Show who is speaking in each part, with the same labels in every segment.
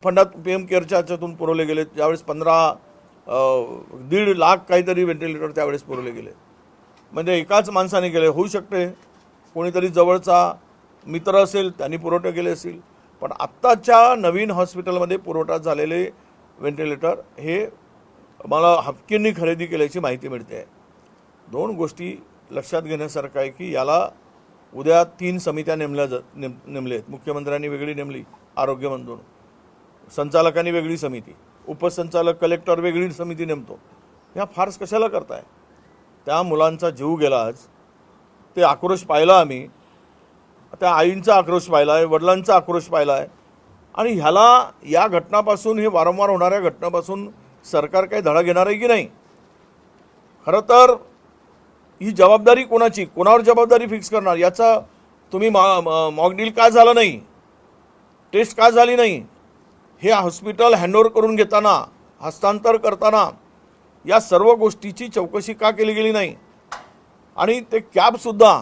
Speaker 1: फंडात PM केअरच्या ह्याच्यातून पुरवले गेले, ज्यावेळेस 1.5 लाख काहीतरी व्हेंटिलेटर त्यावेळेस पुरवले गेले. म्हणजे एकाच माणसाने केले. होऊ शकते कोणीतरी जवळचा मित्र असेल त्यांनी पुरवठे केले असतील, पण आत्ताच्या नवीन हॉस्पिटलमध्ये पुरवठा झालेले व्हेंटिलेटर हे मला हपकींनी खरेदी केल्याची माहिती मिळते आहे. दोन गोष्टी लक्षात घेण्यासारखं आहे की याला उद्या 3 समित्या नेमल्या आहेत. मुख्यमंत्र्यांनी वेगळी नेमली, आरोग्यमंत्रून, संचालकांनी वेगळी समिती, उपसंचालक कलेक्टर वेगळी समिती नेमतो. ह्या फार्स कशाला करताय? त्या मुलांचा जीव गेला आज, ते आक्रोश पाहिला आम्ही, त्या आईंचा आक्रोश पाहिला आहे, वडिलांचा आक्रोश पाहिला आहे. आणि ह्याला या घटनापासून, हे वारंवार होणाऱ्या घटनापासून सरकार काही धडा घेणार आहे की नाही? खरं तर ही जबाबदारी कोणाची, कोणावर जबाबदारी फिक्स करणार? याचा तुम्ही मॉक डील का झालं नाही, टेस्ट का झाली नाही, हे हॉस्पिटल हँडओव्हर करून घेताना, हस्तांतर करताना या सर्व गोष्टीची चौकशी का केली गेली नाही? आणि ते कॅबसुद्धा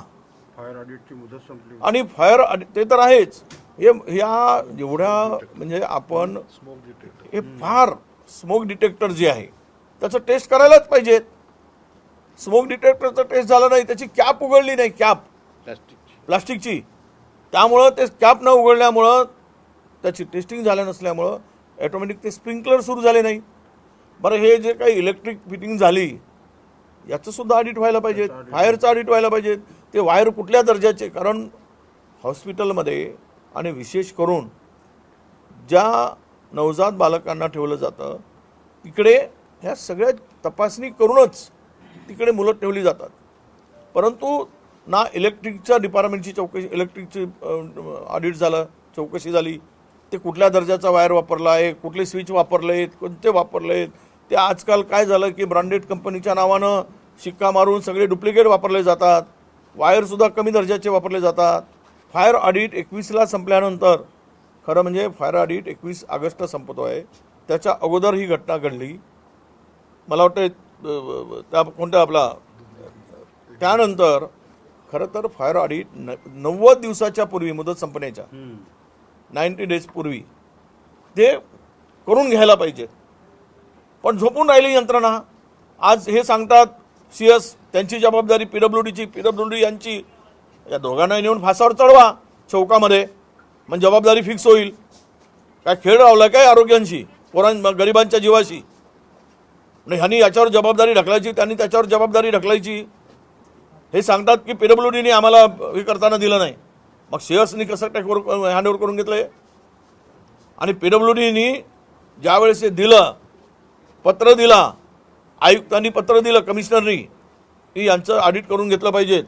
Speaker 2: फायर ऑडिटची मुदत संपली
Speaker 1: आणि फायर ते तर आहेच. ह्या एवढ्या म्हणजे आपण
Speaker 2: स्मोक डिटेक्टर
Speaker 1: हे फार स्मोक डिटेक्टर जे आहे त्याचं टेस्ट करायलाच पाहिजेत. स्मोक डिटेक्टरचं टेस्ट झालं नाही, त्याची कॅप उघडली नाही, कॅप प्लास्टिकची, त्यामुळं ते कॅप न उघडल्यामुळं त्याची टेस्टिंग झालं नसल्यामुळं ॲटोमॅटिक ते स्प्रिंकलर सुरू झाले नाही. बरं, हे जे काही इलेक्ट्रिक फिटिंग झाली याचंसुद्धा ऑडिट व्हायला पाहिजे, फायरचं ऑडिट व्हायला पाहिजे. ते वायर कुठल्या दर्जाचे, कारण हॉस्पिटलमध्ये आणि विशेष करून ज्या नवजात बालकांना ठेवलं जातं तिकडे ह्या सगळ्या तपासणी करूनच तिकडे मुलं ठेवली जातात. परंतु ना इलेक्ट्रिकच्या डिपार्टमेंटची चौकशी, इलेक्ट्रिकची ऑडिट झालं, चौकशी झाली, ते कुठल्या दर्जाचा वायर वापरला आहे, कुठले स्विच वापरले आहेत, कोणते वापरले आहेत. ते आजकाल काय झालं की ब्रँडेड कंपनीच्या नावानं शिक्का मारून सगळे डुप्लिकेट वापरले जातात, वायरसुद्धा कमी दर्जाचे वापरले जातात. फायर ऑडिट 21ला संपल्यानंतर, खरं म्हणजे फायर ऑडिट 21 ऑगस्ट संपतो आहे, त्याच्या अगोदर ही घटना घडली. मला वाटतं त्या कोणत्या आपला त्यानंतर खरं तर फायर ऑडिट 90 दिवसाच्या पूर्वी, मुदत संपण्याच्या 90 डेज पूर्वी ते करून घ्यायला पाहिजेत. पण झोपून राहिली यंत्रणा. आज हे सांगतात CS त्यांची जबाबदारी, PWD यांची. या दोघांना नेऊन फासावर चढवा चौकामध्ये, म्हणजे जबाबदारी फिक्स होईल. काय खेळ रावला काय आरोग्यांशी, गरिबांच्या जीवाशी? आणि ह्यांनी याच्यावर जबाबदारी ढकलायची, त्यांनी त्याच्यावर जबाबदारी ढकलायची. हे सांगतात की PWDने आम्हाला हे करताना दिलं नाही, मग CSनी कसं हँडओव्हर करून घेतलं? आणि PWDनी ज्यावेळेस हे दिलं, पत्र दिला, आयुक्तांनी पत्र दिलं कमिशनरनी की यांचं ऑडिट करून घेतलं पाहिजेत,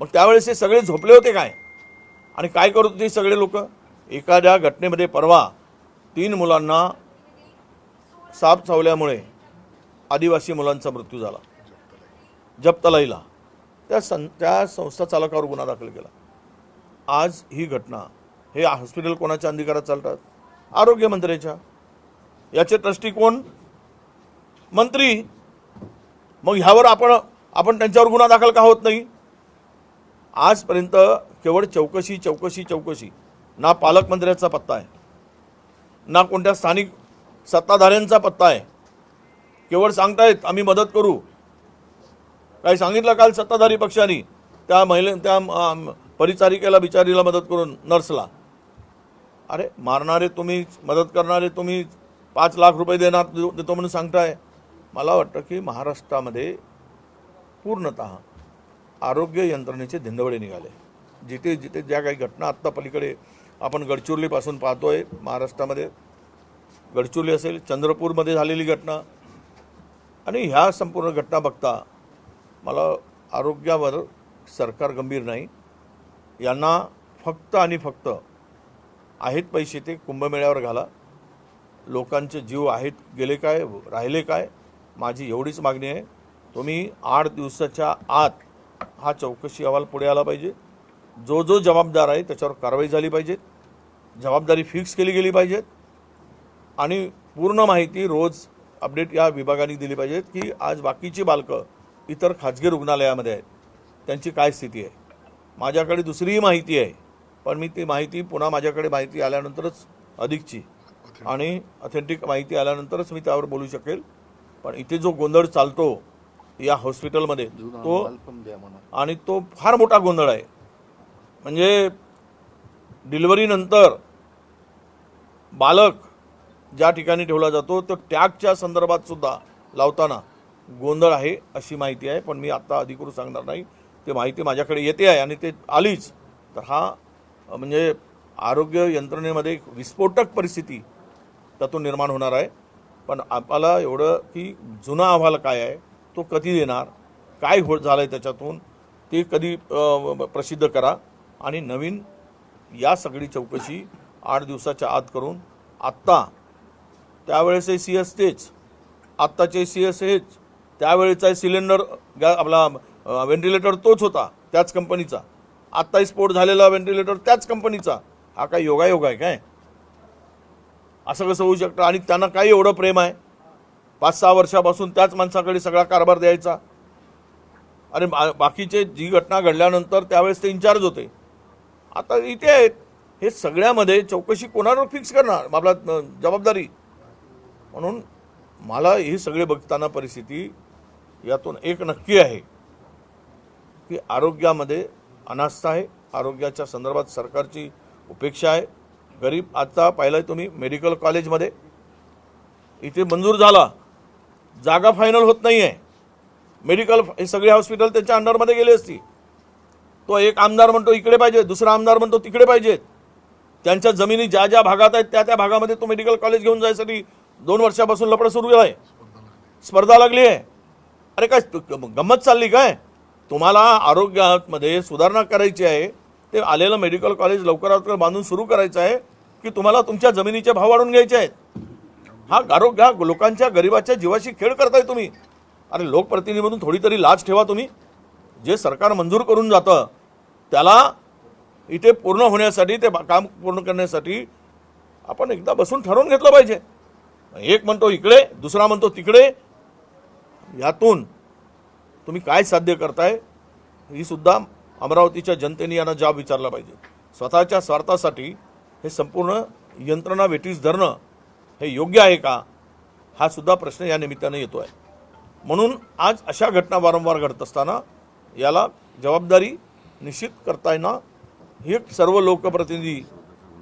Speaker 1: मग त्यावेळेस हे सगळे झोपले होते काय? आणि काय करत होते सगळे लोक? एखाद्या घटनेमध्ये परवा 3 मुलांना साप चावल्यामुळे आदिवासी मुलांचा मृत्यू झाला जपतलाईला. त्या संस्था चालकावर गुन्हा दाखल केला. आज ही घटना, हे हॉस्पिटल कोणाच्या अंधीकारात चालतात? आरोग्यमंत्र्याच्या. याचे ट्रस्टी कोण? मंत्री. मग ह्यावर आपण त्यांच्यावर गुन्हा दाखल का होत नाही? आजपर्यंत केवळ चौकशी. ना पालकमंत्र्याचा पत्ता आहे, ना कोणत्या स्थानिक सत्ताधाऱ्यांचा पत्ता आहे. केवळ सांगतायत आम्ही मदत करू. काही सांगितलं काल सत्ताधारी पक्षांनी त्या त्या परिचारिकेला, बिचारीला मदत करून, नर्सला? अरे, मारणारे तुम्ही, मदत करणारे तुम्ही, 5 लाख रुपये देतो म्हणून सांगताय. मला वाटतं की महाराष्ट्रामध्ये पूर्णतः आरोग्य यंत्रणेचे धिंडवडे निघाले. जिथे जिथे ज्या काही घटना आत्ता पलीकडे आपण गडचिरोलीपासून पाहतोय महाराष्ट्रामध्ये, गडचिरोली असेल, चंद्रपूरमध्ये झालेली घटना, आणि ह्या संपूर्ण घटना बघता मला आरोग्यावर सरकार गंभीर नाही. यांना फक्त आणि फक्त आहेत पैसे ते कुंभमेळ्यावर घाला. लोकांचे जीव आहेत गेले काय, राहिले काय? माझी एवढीच मागणी आहे, तुम्ही 8 दिवसाच्या आत हा चौकशी अहवाल पुढे आला पाहिजे. जो जबाबदार आहे त्याच्यावर कारवाई झाली पाहिजे, जबाबदारी फिक्स केली गेली पाहिजेत, आणि पूर्ण माहिती रोज अपडेट या विभागाने दिली पाहिजेत की आज बाकीची बालकं इतर खाजगी रुग्णालयामध्ये आहेत, त्यांची काय स्थिती आहे. माझ्याकडे दुसरीही माहिती आहे, पण मी ती माहिती पुन्हा माझ्याकडे माहिती आल्यानंतरच अधिकची आणि ऑथेंटिक माहिती आल्यानंतरच मी त्यावर बोलू शकेल. पण इथे जो गोंधळ चालतो या हॉस्पिटलमध्ये तो आणि तो फार मोठा गोंधळ आहे. म्हणजे डिलिव्हरीनंतर बालक ज्या ठिकाणी ठेवला जातो तो टॅगच्या संदर्भात सुद्धा लावताना गोंधळ आहे अशी माहिती आहे. पण मी आत्ता अधिकृत सांगणार नाही. ते माहिती माझ्याकडे येते आहे आणि ते आलीच तर हा म्हणजे आरोग्य यंत्रणेमध्ये एक विस्फोटक परिस्थिती त्यातून निर्माण होणार आहे. पण आपल्याला एवढं की जुना अहवाल काय आहे तो कधी देणार, काय झालं आहे त्याच्यातून ते कधी प्रसिद्ध करा आणि नवीन या सगळी चौकशी 8 दिवसाच्या आत करून आत्ता त्यावेळेसही CS तेच, आत्ताचे CS हेच, त्यावेळेचा सिलेंडर आपला व्हेंटिलेटर तोच होता त्याच कंपनीचा, आत्ताही स्फोट झालेला व्हेंटिलेटर त्याच कंपनीचा. हा काय योगायोग आहे काय? असं कसं होऊ शकतं? आणि त्यांना काही एवढं प्रेम आहे 5-6 वर्षापासून त्याच माणसाकडे सगळा कारभार द्यायचा. आणि बाकीचे जी घटना घडल्यानंतर त्यावेळेस ते इन्चार्ज होते, आता इथे आहेत. हे सगळ्यामध्ये चौकशी कोणावर फिक्स करणार आपला जबाबदारी. म्हणून मला हे सगळे बघताना परिस्थिती यातून एक नक्की आहे की आरोग्यामध्ये अनास्था आहे, आरोग्याच्या संदर्भात सरकारची उपेक्षा आहे. गरीब आता पाहिलं तुम्ही मेडिकल कॉलेजमध्ये इथे मंजूर झाला, जागा फायनल होत नाही आहे. मेडिकल हे सगळे हॉस्पिटल त्याच्या अंडरमध्ये गेले असती. तो एक आमदार म्हणतो इकडे पाहिजे, दुसरा आमदार म्हणतो तिकडे पाहिजेत. त्यांच्या जमिनी ज्या ज्या भागात आहेत त्या त्या भागामध्ये तो मेडिकल कॉलेज घेऊन जायसाठी 2 वर्षापासून लफडं सुरू आहे, स्पर्धा लागली आहे. अरे काय गंमत चालली काय? तुम्हाला आरोग्यामध्ये सुधारणा करायची आहे, ते आलेलं मेडिकल कॉलेज लवकरात बांधून सुरू करायचं आहे की तुम्हाला तुमच्या जमिनीचे भाव वाढवून घ्यायचे आहेत? हा आरोग्य लोकांच्या गरिबाच्या जीवाशी खेळ करताय तुम्ही. अरे लोकप्रतिनिधी म्हणून थोडी तरी लाज ठेवा तुम्ही. जे सरकार मंजूर करून जातं त्याला इथे पूर्ण होण्यासाठी, ते काम पूर्ण करण्यासाठी आपण एकदा बसून ठरवून घेतलं पाहिजे. एक म्हणतो इकडे, दुसरा म्हणतो तिकडे. यातून तुम्ही काय साध्य करताय ही सुद्धा अमरावतीच्या जनतेने यांना जाब विचारला पाहिजे. स्वतःच्या स्वार्थासाठी हे संपूर्ण यंत्रणा वेठीस धरणं हे योग्य आहे का, हा सुद्धा प्रश्न या निमित्ताने येतो आहे. म्हणून आज अशा घटना वारंवार घडत असताना याला जबाबदारी निश्चित करता येणं हे सर्व लोकप्रतिनिधी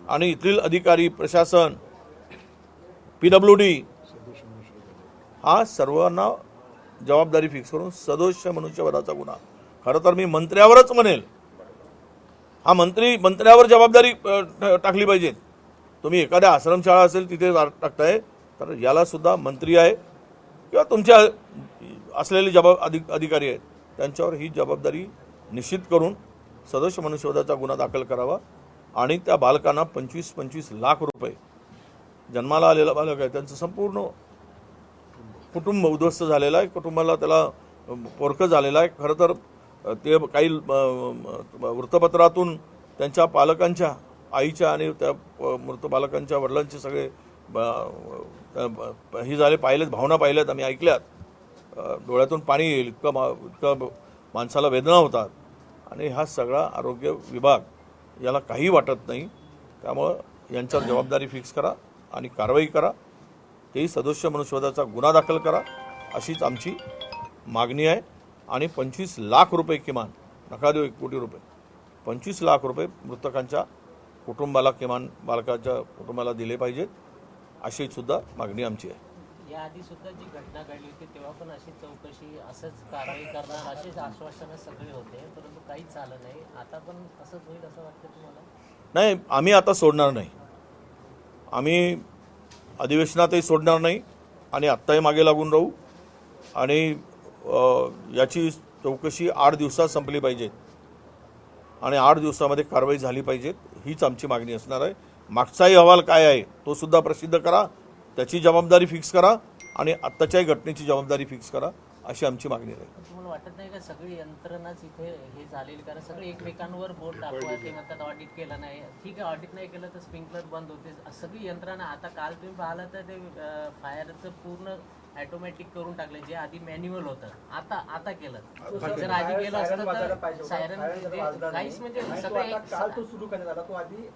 Speaker 1: आणि इथील अधिकारी, प्रशासन, PWD हा सर्वांना जबाबदारी फिक्स करून सदोष मनुष्यवधाचा गुन्हा. खरं तर मी मंत्र्यावरच म्हणेल, हा मंत्र्यावर जबाबदारी टाकली पाहिजे. तुम्ही एखाद्या आश्रमशाळा असेल तिथे टाकताय तर याला सुद्धा मंत्री आहे किंवा तुमच्या असलेले अधिकारी आहेत त्यांच्यावर ही जबाबदारी निश्चित करून सदोष मनुष्यवधाचा गुन्हा दाखल करावा. आणि त्या बालकांना 25-25 लाख रुपये, जन्माला आलेला बालक आहे त्यांचं संपूर्ण कुटुंब उद्ध्वस्त झालेलं आहे, कुटुंबाला त्याला पोरकं झालेलं आहे. खरं तर ते काही वृत्तपत्रातून त्यांच्या पालकांच्या, आईच्या आणि त्या मृत बालकांच्या वडिलांचे सगळे ही झाले, पाहिलेत, भावना पाहिल्यात, आम्ही ऐकल्यात. डोळ्यातून पाणी येईल इतकं माणसाला वेदना होतात. आणि हा सगळा आरोग्य विभाग याला काही वाटत नाही. त्यामुळं यांच्यावर जबाबदारी फिक्स करा आणि कारवाई करा. तेही सदोष मनुष्यवधाचा गुन्हा दाखल करा अशीच आमची मागणी आहे. आणि 25 लाख रुपये किमान, नका देऊ 1 कोटी रुपये, 25 लाख रुपये मृतकांच्या कुटुंबाला, किमान बालकाच्या कुटुंबाला दिले पाहिजेत अशी सुद्धा मागणी आमची आहे.
Speaker 3: याआधी सुद्धा जी घटना घडली होती तेव्हा पण अशी चौकशी, असंच कारवाई करणार असेच आश्वासनं सगळे होते, परंतु काहीच झालं नाही. आता पण असंच होईल असं वाटतं तुम्हाला?
Speaker 1: नाही, आम्ही आता सोडणार नाही. आम्ही अधिवेशनातही सोडणार नाही आणि आत्ताही मागे लागून राहू. आणि याची चौकशी 8 दिवसात संपली पाहिजे आणि 8 दिवसामध्ये कारवाई झाली पाहिजे, हीच आमची मागणी असणार आहे. मागचाही अहवाल काय आहे तो सुद्धा प्रसिद्ध करा, त्याची जबाबदारी फिक्स करा आणि आत्ताच्याही घटनेची जबाबदारी फिक्स करा अशी आमची मागणी आहे.
Speaker 3: तुम्हाला वाटत नाही का सगळी यंत्रणाच इथे हे झालेली, कारण सगळे एकमेकांवर बोट दाखवा, ते म्हणतात ऑडिट केलं नाही. ठीक आहे, ऑडिट नाही केलं तर स्प्रिंकलर बंद होते, सगळी यंत्रणा. आता काल तुम्ही पाहिलं तर ते फायरचं पूर्ण ऑटोमॅटिक करून टाकलं, जे आधी मॅन्युअल होतं आता केलं. जर आधी केलं असतं तर सायरन काहीच म्हणजे सगळं
Speaker 4: काल तो सुरू करण्यात आला, तो आधी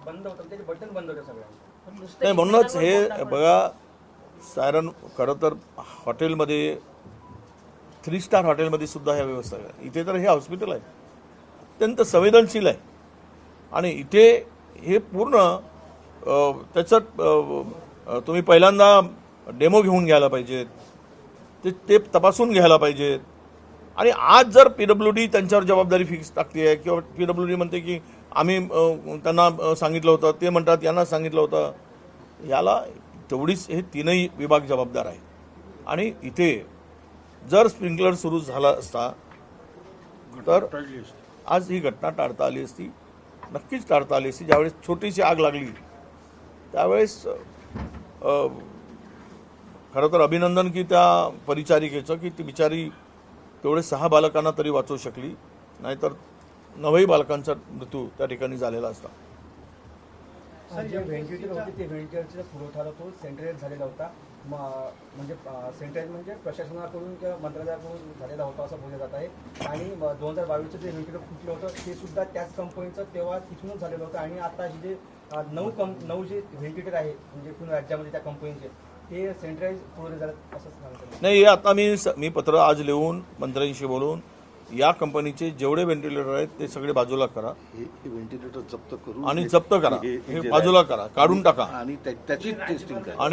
Speaker 4: बंद होता, त्याचे बटन बंद होते सगळ्यांचे.
Speaker 3: पण नुसतं
Speaker 1: नाही
Speaker 3: एक
Speaker 1: म्हणूनच
Speaker 3: ठिकाणावर बोट
Speaker 1: हे
Speaker 3: दाखवणं.
Speaker 1: बघा सायरन खरं तर हॉटेलमध्ये 3 स्टार हॉटेलमध्ये सुद्धा ह्या व्यवस्था आहे. इथे तर हे हॉस्पिटल आहे अत्यंत संवेदनशील आहे आणि इथे हे पूर्ण त्याचं तुम्ही पहिल्यांदा डेमो घेऊन घ्यायला पाहिजेत ते तपासून घ्यायला पाहिजेत आणि आज जर PWD त्यांच्यावर जबाबदारी फिक्स टाकते आहे किंवा PWD म्हणते की आम्ही त्यांना सांगितलं होतं ते म्हणतात यांना सांगितलं होतं याला तेवढीच हे तीनही विभाग जबाबदार आहे आणि इथे जर स्प्रिंकलर सुरू झाला असता तर
Speaker 2: टाळली असती.
Speaker 1: आज ही घटना टाळता आली असती नक्कीच टाळता आली असती. ज्यावेळेस छोटीशी आग लागली त्यावेळेस खरं तर अभिनंदन की त्या परिचारिकेचं की ती बिचारी तेवढे 6 बालकांना तरी वाचवू शकली नाहीतर 9 बालकांचा मृत्यू त्या ठिकाणी झालेला असता.
Speaker 4: जे व्हेंटिलेटर होते ते व्हेंटिलेटरचा पुरवठा तो सेंट्रलाइज झालेला होता म्हणजे सेंट्रलाइज म्हणजे प्रशासनाकडून किंवा मंत्रालयाकडून झालेला होता असं बोललं जात आहे आणि 2022चं जे व्हेंटिलेटर फुटलं होतं ते सुद्धा त्याच कंपनीचं तेव्हा तिथूनच झालेलं होतं आणि आता हे जे 9 जे व्हेंटिलेटर आहे म्हणजे पूर्ण राज्यामध्ये त्या कंपनीचे ते सेंट्रलाइज पुरवले जातात असं सांगतात.
Speaker 1: नाही हे आता मी पत्र आज लिहून मंत्र्यांशी बोलून या कंपनीचे जेवढे व्हेंटिलेटर आहेत ते सगळे बाजूला करा
Speaker 5: हे व्हेंटिलेटर जप्त करू
Speaker 1: आणि जप्त करा हे बाजूला करा काढून टाका
Speaker 5: आणि त्याची टेस्टिंग करा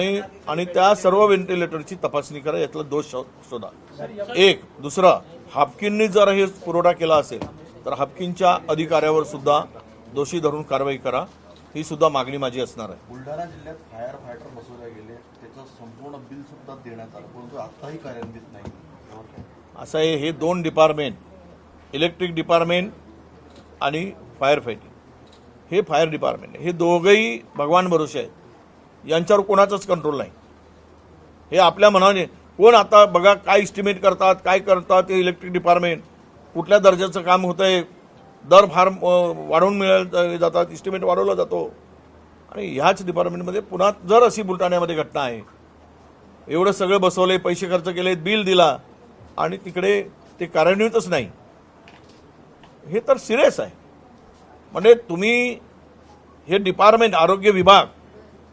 Speaker 1: आणि त्या सर्व व्हेंटिलेटरची तपासणी करा यातला दोष शोधा. एक दुसरा हाफकिननी जर हे पुरवठा केला असेल तर हाफकिनच्या अधिकाऱ्यावर सुद्धा दोषी धरून कारवाई करा ही सुद्धा मागणी माझी असणार आहे.
Speaker 6: बुलढाणा जिल्ह्यात फायर फायटर बसवले गेले त्याचं संपूर्ण बिल सुद्धा देण्यात आलं परंतु आताही कार्यान्वित नाही.
Speaker 1: असं आहे हे 2 डिपार्टमेंट इलेक्ट्रिक डिपार्टमेंट आणि फायर फायटिंग हे फायर डिपार्टमेंट हे दोघंही भगवान भरोसे आहेत यांच्यावर कोणाचंच कंट्रोल नाही. हे आपल्या मनाने कोण आता बघा काय इस्टिमेट करतात काय करतात ते इलेक्ट्रिक डिपार्टमेंट कुठल्या दर्जाचं काम होतं आहे दर फार वाढवून मिळाले जातात इस्टिमेट वाढवला जातो आणि ह्याच डिपार्टमेंटमध्ये पुन्हा जर अशी बुलढाण्यामध्ये घटना आहे एवढं सगळं बसवले पैसे खर्च केले बिल दिला आणि तिकडे ते कार्यान्वितच नाही हे तर सिरियस आहे. म्हणजे तुम्ही हे डिपार्टमेंट आरोग्य विभाग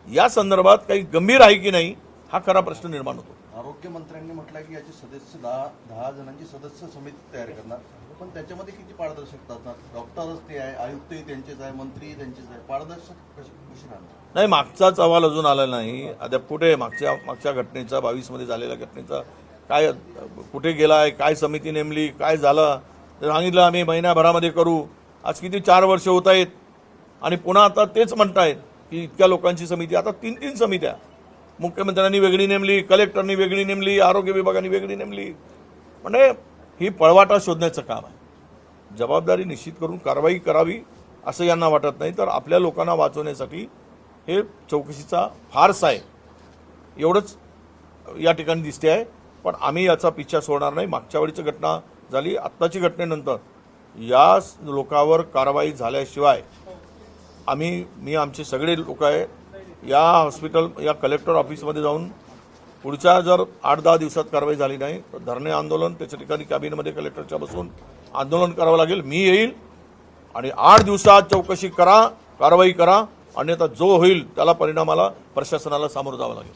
Speaker 1: या संदर्भात काही गंभीर आहे की नाही हा खरा प्रश्न निर्माण होतो.
Speaker 6: आरोग्यमंत्र्यांनी म्हटलं की याचे सदस्य 10 जणांची सदस्य समिती तयार करणार पण त्याच्यामध्ये किती पारदर्शकता असणार. डॉक्टरच ते आहे आयुक्तही त्यांचेच आहे मंत्री त्यांचेच आहे पारदर्शक कशी राहणार.
Speaker 1: नाही मागचाच अहवाल अजून आला नाही अद्याप कुठे मागच्या घटनेचा 22 मध्ये झालेल्या घटनेचा काय कुठे गेलाय काय समिती नेमली काय झालं सांगितलं आम्ही महिन्याभरामध्ये करू. आज किती 4 वर्ष होत आहेत आणि पुन्हा आता तेच म्हणतायत की इतक्या लोकांची समिती आता 3 समित्या मुख्यमंत्र्यांनी वेगळी नेमली कलेक्टरनी वेगळी नेमली आरोग्य विभागाने वेगळी नेमली. म्हणजे ही पळवाटा शोधण्याचं काम आहे. जबाबदारी निश्चित करून कारवाई करावी असं यांना वाटत नाही तर आपल्या लोकांना वाचवण्यासाठी हे चौकशीचा फारसा आहे एवढंच या ठिकाणी दिसते आहे. पण आम्ही याचा पिच्छा सोडणार नाही. मागच्या वेळीची घटना झाली आत्ताची घटनेनंतर या लोकांवर कारवाई झाल्याशिवाय मी आमचे सगळे लोक आहे या हॉस्पिटल या कलेक्टर ऑफिसमध्ये जाऊन पुढच्या जर 8-10 दिवसात कारवाई झाली नाही तर धरणे आंदोलन त्याच्या ठिकाणी कॅबिनमध्ये कलेक्टरच्या बसून आंदोलन करावं लागेल. मी येईल आणि 8 दिवसात चौकशी करा कारवाई करा अन्यथा जो होईल त्याला परिणामाला प्रशासनाला सामोरं जावं लागेल.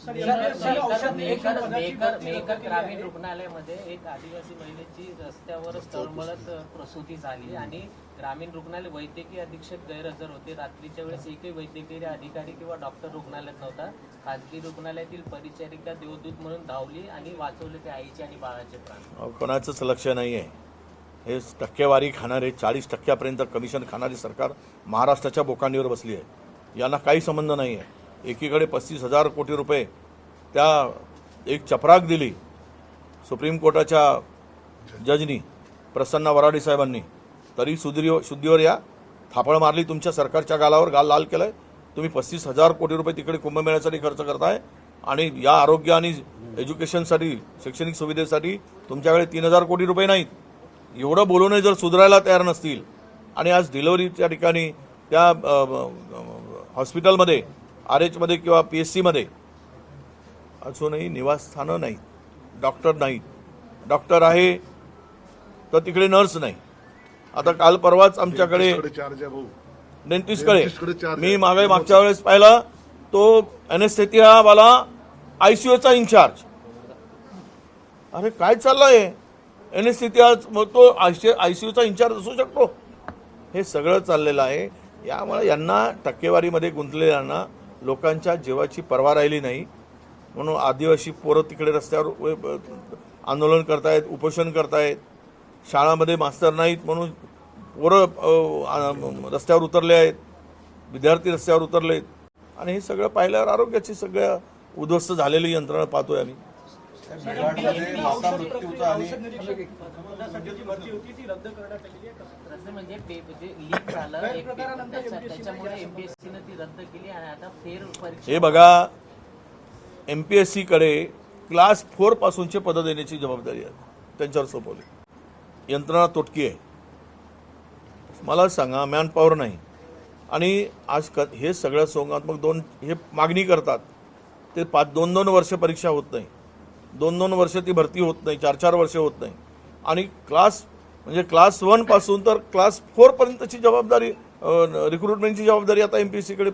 Speaker 3: मेकर ग्रामीण रुग्णालयामध्ये एक आदिवासी महिलेची रस्त्यावरच तळमळत प्रसूती झाली आणि ग्रामीण रुग्णालय वैद्यकीय अधीक्षक गैरहजर होते. रात्रीच्या वेळेस एकही वैद्यकीय अधिकारी किंवा डॉक्टर रुग्णालयात नव्हता. खासगी रुग्णालयातील परिचारिका देवदूत म्हणून धावली आणि वाचवले ते आईचे आणि बाळाचे प्राण.
Speaker 1: कोणाचंच लक्ष नाही आहे. हे टक्केवारी खाणारे 40% कमिशन खाणारी सरकार महाराष्ट्राच्या बोकांडीवर बसली आहे. यांना काही संबंध नाही आहे. एकीकडे 35,000 कोटी रुपये त्या एक चपराक दिली सुप्रीम कोर्टाच्या जजनी प्रसन्ना वराडे साहेबांनी तरी शुद्धीवर या थापळ मारली तुमच्या सरकारच्या गालावर गाल लाल केलं आहे. तुम्ही 35,000 कोटी रुपये तिकडे कुंभमेळ्यासाठी खर्च करताय आणि या आरोग्य आणि एज्युकेशनसाठी शैक्षणिक सुविधेसाठी तुमच्याकडे 3,000 कोटी रुपये नाहीत. एवढं बोलूनही जर सुधारायला तयार नसतील आणि आज डिलिव्हरीच्या ठिकाणी त्या हॉस्पिटलमध्ये RH मध्ये किंवा PSCमध्ये अजूनही निवासस्थानं नाहीत डॉक्टर नाहीत. डॉक्टर आहे तर तिकडे नर्स नाही. आता काल परवाच आमच्याकडे
Speaker 5: चार्ज आहे भाऊ
Speaker 1: डेंटिस्टकडे
Speaker 5: डेंटिस्टकडे चार्ज
Speaker 1: मी मागच्या वेळेस पाहिलं तो ॲनेस्थेटियावाला ICUचा इन्चार्ज. अरे काय चाललंय? ॲनेस्थेटिया तो ICUचा इन्चार्ज असू शकतो? हे सगळं चाललेलं आहे. यामुळे यांना टक्केवारीमध्ये गुंतलेल्यांना लोकांच्या जीवाची पर्वा राहिली नाही. म्हणून आदिवासी पोरं तिकडे रस्त्यावर आंदोलन करतायत, उपोषण करतायत. शाळामध्ये मास्तर नाहीत म्हणून पोरं रस्त्यावर उतरले आहेत, विद्यार्थी रस्त्यावर उतरले आहेत. आणि हे सगळं पाहिल्यावर आरोग्याची सगळ्या उद्ध्वस्त झालेली यंत्रणा पाहतोय आम्ही.
Speaker 6: मेळघाटमध्ये माता मृत्यूचा आणि
Speaker 3: रद्द म्हणजे लीक झालं एक त्याच्यामुळे MPSC नं ती रद्द केली आणि आता फेर परीक्षा.
Speaker 1: हे बघा, MPSC कडे क्लास 4 पासूनचे पदं देण्याची जबाबदारी आहे, त्यांच्यावर सोपवली. यंत्रणा तोटकी आहे. मला सांगा, मॅनपॉवर नाही. आणि आज हे सगळं संघात्मक हे मागणी करतात ते 2-2 वर्ष परीक्षा होत नाही, 2-2 वर्ष ती भरती होत नाही, 4-4 वर्ष होत नाही. आणि क्लास 1 पासून तर क्लास 4 पर्यंतची जबाबदारी, रिक्रुटमेंटची जबाबदारी आता MPSC कडे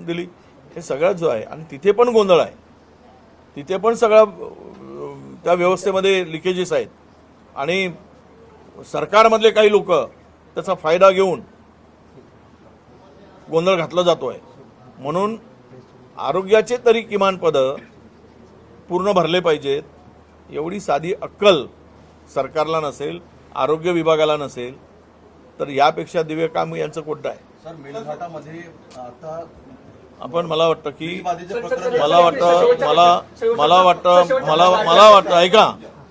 Speaker 1: दिली. हे सगळं जो आहे, आणि तिथे पण गोंधळ आहे, तिथे पण सगळा त्या व्यवस्थेमध्ये लिकेजेस आहेत. आणि सरकारमधले काही लोक त्याचा फायदा घेऊन गोंधळ घातला जातो आहे. म्हणून आरोग्याचे तरी किमान पदं पूर्ण भरले पाहिजेत, एवढी साधी अक्कल सरकारला नसेल, आरोग्य विभागाला नसेल, तर यापेक्षा दिव्य काम यांचं कोणतं आहे?
Speaker 6: सर, मेळघाटामध्ये आता
Speaker 1: आपण मला वाटतं की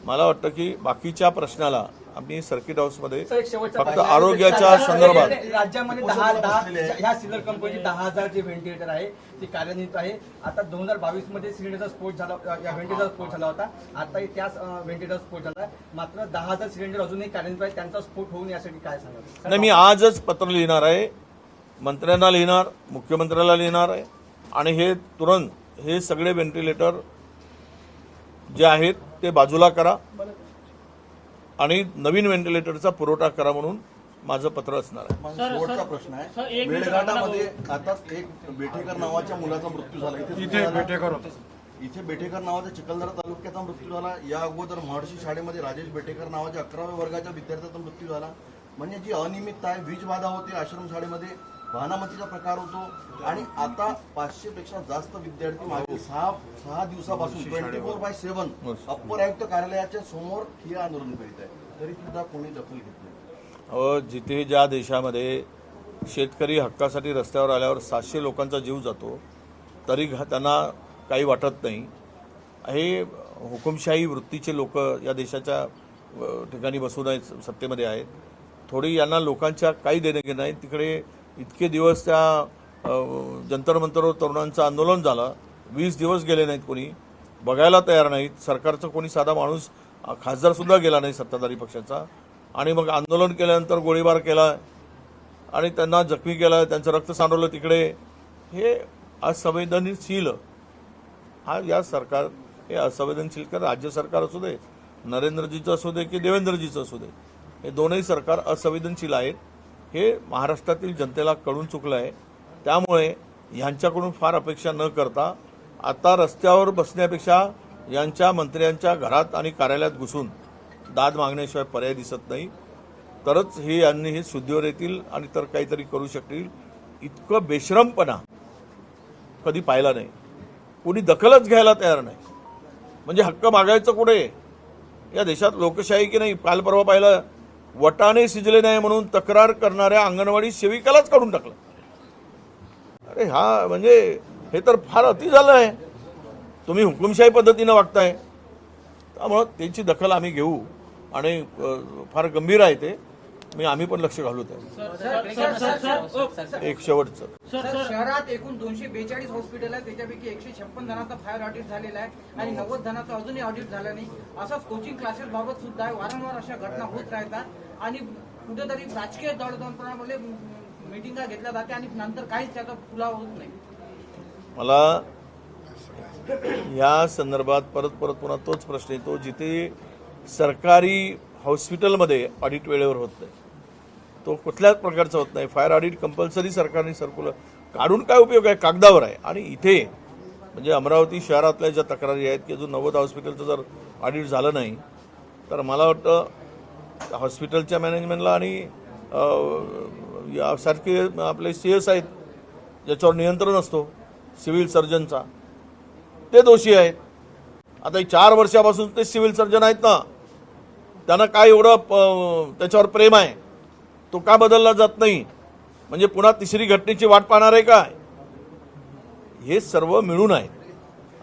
Speaker 1: मला वाटतं की बाकीच्या प्रश्नाला आम्ही सर्किट हाऊसमध्ये फक्त आरोग्याच्या संदर्भात
Speaker 4: राज्यामध्ये 10 ह्या सिलर कंपनी 10,000 जे व्हेंटिलेटर आहे ते कार्यान्वित आहे. आता 2022 मध्ये सिलेंडरचा स्फोट झाला, या व्हेंटिलेटरचा स्फोट झाला होता. आता त्याच व्हेंटिलेटरचा स्फोट झाला. मात्र 10,000 सिलेंडर अजूनही कार्यान्वित आहे. त्यांचा स्फोट होऊन यासाठी काय सांगाल?
Speaker 1: नाही, मी आजच पत्र लिहिणार आहे, मंत्र्यांना लिहिणार, मुख्यमंत्र्याला लिहिणार आहे. आणि हे तुरंत हे सगळे व्हेंटिलेटर जे आहेत ते बाजूला करा आणि नवीन व्हेंटिलेटरचा पुरवठा करा म्हणून माझं पत्र असणार आहे.
Speaker 6: माझा शेवटचा प्रश्न आहे, मेळघाटामध्ये आता एक बेठेकर नावाच्या मुलाचा मृत्यू झाला. इथे बेठेकर नावाचा चिखलदरा तालुक्याचा मृत्यू झाला. या अगोदर महर्षी शाळेमध्ये राजेश बेठेकर नावाच्या 11व्या वर्गाच्या विद्यार्थ्याचा मृत्यू झाला. म्हणजे जी अनियमितता आहे, वीज बाधा होते आश्रम शाळेमध्ये, वाहनामतीचा प्रकार होतो. आणि आता 500 पेक्षा जास्त विद्यार्थी मागे 6 दिवसापासून 24/7 अप्पर आयुक्त कार्यालयाच्या समोर हे आंदोलन करीत आहे, तरी सुद्धा कोणी दखल घेत नाही.
Speaker 1: जिथे ज्या देशामध्ये शेतकरी हक्कासाठी रस्त्यावर आल्यावर 700 लोकांचा जीव जातो, तरी त्यांना काही वाटत नाही. हे हुकुमशाही वृत्तीचे लोक या देशाच्या ठिकाणी बसून आहेत, सत्तेमध्ये आहेत. थोडी यांना लोकांच्या काही देणं घेणं नाही. तिकडे इतके दिवस त्या जंतर मंतरवर तरुणांचं आंदोलन झालं, 20 दिवस गेले नाहीत, कोणी बघायला तयार नाहीत. सरकारचा कोणी साधा माणूस, खासदारसुद्धा गेला नाही सत्ताधारी पक्षाचा. आणि मग आंदोलन केल्यानंतर गोळीबार केला आणि त्यांना जखमी केला, त्यांचं रक्त सांडवलं तिकडे. हे असंवेदनशील, या सरकार हे असंवेदनशील का राज्य सरकार असू दे, नरेंद्रजीचं असू दे की देवेंद्रजीचं असू दे, हे दोनही सरकार असंवेदनशील आहेत. हे महाराष्ट्रातील जनतेला कळून चुकलं आहे. त्यामुळे यांच्याकडून फार अपेक्षा न करता आता रस्त्यावर बसण्यापेक्षा यांच्या मंत्र्यांच्या घरात आणि कार्यालयात घुसून दाद मागण्याशिवाय पर्याय दिसत नाही. तरच यांनी हे शुद्धीवर येतील आणि तर काहीतरी करू शकतील. इतकं बेशरमपणा कधी पाहिला नाही. कोणी दखलच घ्यायला तयार नाही. म्हणजे हक्क मागायचं कुठे? या देशात लोकशाही की नाही? काल परवा पाहिलं, वटाणे शिजले नाही म्हणून तक्रार करणाऱ्या अंगणवाडी सेविकालाच काढून टाकलं. अरे हा, म्हणजे हे तर फार अति झालं आहे. तुम्ही हुकुमशाही पद्धतीनं वागताय. त्यामुळं त्यांची दखल आम्ही घेऊ आणि फार गंभीर आहे ते. आम्ही पण लक्ष घालू त्या. एक शेवटचं,
Speaker 7: शहरात एकूण 242 हॉस्पिटल आहे, त्याच्यापैकी 156 जणांचा फायर ऑडिट झालेला आहे आणि 90 जणांचा अजूनही ऑडिट झाला नाही. असंच कोचिंग क्लासेस बाबत सुद्धा वारंवार अशा घटना होत राहतात आणि कुठेतरी राजकीय दडदणपणामुळे मिटिंगा घेतल्या जाते आणि नंतर काहीच त्याचा पुरावा होत नाही.
Speaker 1: मला या संदर्भात परत पुन्हा तोच प्रश्न येतो. जिथे सरकारी हॉस्पिटलमध्ये ऑडिट वेळेवर होत नाही, तो कुठल्याच प्रकारचा होत नाही. फायर ऑडिट कंपल्सरी सरकारने काढून काय उपयोग आहे, कागदावर आहे. आणि इथे म्हणजे अमरावती शहरातल्या ज्या तक्रारी आहेत की अजून नवोद हॉस्पिटलचं जर ऑडिट झालं नाही तर मला वाटतं हॉस्पिटलच्या मॅनेजमेंटला आणि यासारखे आपले CS आहेत ज्याच्यावर नियंत्रण असतो सिव्हिल सर्जनचा, ते दोषी आहेत. आता 4 वर्षापासून ते सिव्हिल सर्जन आहेत ना, त्यांना काय एवढं त्याच्यावर प्रेम आहे, तो का बदलला जात नाही? म्हणजे पुन्हा तिसरी घटनेची वाट पाहणार आहे काय? हे सर्व मिळून आहे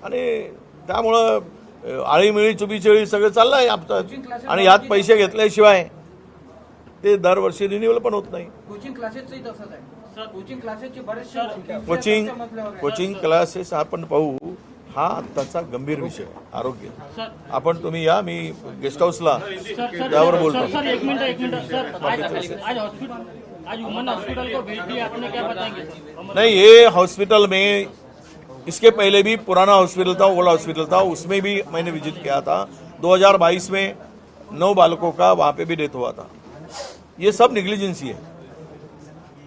Speaker 1: आणि त्यामुळं आळीमिळी चुबीचेळी सगळं चाललं आहे आमचं. आणि यात पैसे घेतल्याशिवाय ते दरवर्षी रिन्युअल पण होत नाही.
Speaker 7: कोचिंग क्लासेसचंही तसंच आहे. कोचिंग क्लासेसची
Speaker 1: कोचिंग क्लासेस आपण पाहू, हा आत्ताचा गंभीर विषय आहे. आरोग्य आपण तुम्ही या, मी गेस्ट हाऊसला त्यावर बोलतो.
Speaker 8: सर एक मिनट सर, आज ह्यूमन हॉस्पिटल को भेज दिया, आपने क्या बताएंगे सर?
Speaker 1: नहीं, ये हॉस्पिटल में इसके पहले भी पुराना हॉस्पिटल था, ओल्ड हॉस्पिटल था, उसमें भी मैंने विजिट किया था. 2022 में 9 बालकों का वहाँ पे भी डेथ हुआ था. ये सब निग्लिजेंसी है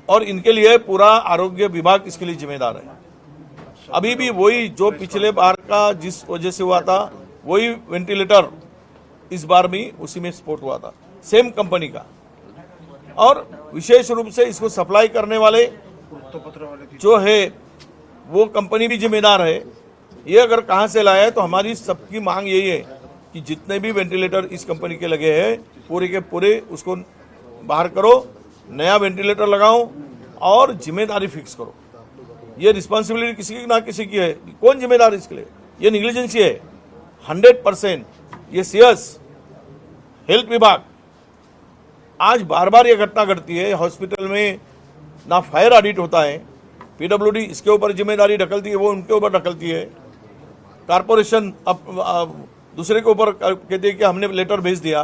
Speaker 1: और इनके लिए पूरा आरोग्य विभाग इसके लिए जिम्मेदार है. अभी भी वही जो पिछले बार का जिस वजह से हुआ था वही वेंटिलेटर इस बार भी उसी में स्फोट हुआ था, सेम कंपनी का. और विशेष रूप से इसको सप्लाई करने वाले जो है वो कंपनी भी जिम्मेदार है. ये अगर कहाँ से लाया है तो हमारी सबकी मांग यही है कि जितने भी वेंटिलेटर इस कंपनी के लगे हैं पूरे के पूरे उसको बाहर करो, नया वेंटिलेटर लगाओ और जिम्मेदारी फिक्स करो. ये रिस्पॉन्सिबिलिटी किसी की ना किसी की है. कौन जिम्मेदार इसके लिए? ये निग्लिजेंसी है 100%. ये CS हेल्थ विभाग आज बार बार ये घटना घटती है. हॉस्पिटल में ना फायर ऑडिट होता है, PWD इसके ऊपर जिम्मेदारी ढकलती है, वो उनके ऊपर ढकलती है. कारपोरेशन अब दूसरे के ऊपर कहती है कि हमने लेटर भेज दिया.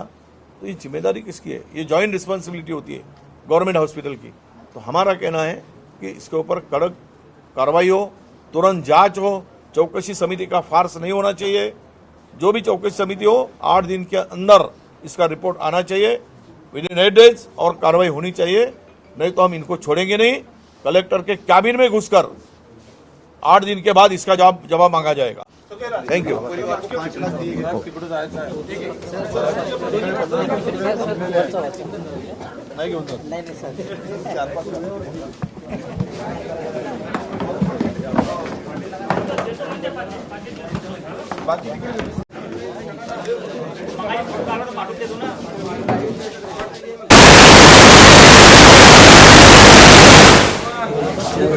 Speaker 1: तो ये जिम्मेदारी किसकी है? ये जॉइंट रिस्पॉन्सिबिलिटी होती है गवर्नमेंट हॉस्पिटल की. तो हमारा कहना है कि इसके ऊपर कड़क कार्रवाई हो, तुरंत जांच हो, चौकसी समिति का फार्स नहीं होना चाहिए. जो भी चौकसी समिति हो 8 दिन के अंदर इसका रिपोर्ट आना चाहिए, विदिन 8 डेज, और कार्रवाई होनी चाहिए. नहीं तो हम इनको छोड़ेंगे नहीं. कलेक्टर के कैबिन में घुसकर 8 दिन के बाद इसका जवाब मांगा जाएगा. Thank you.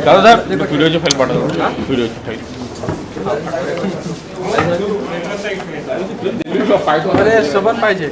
Speaker 9: Dada Saheb व्हिडिओची file पाठवतो, व्हिडिओची फाईल.
Speaker 10: अरे सोबत पाहिजे.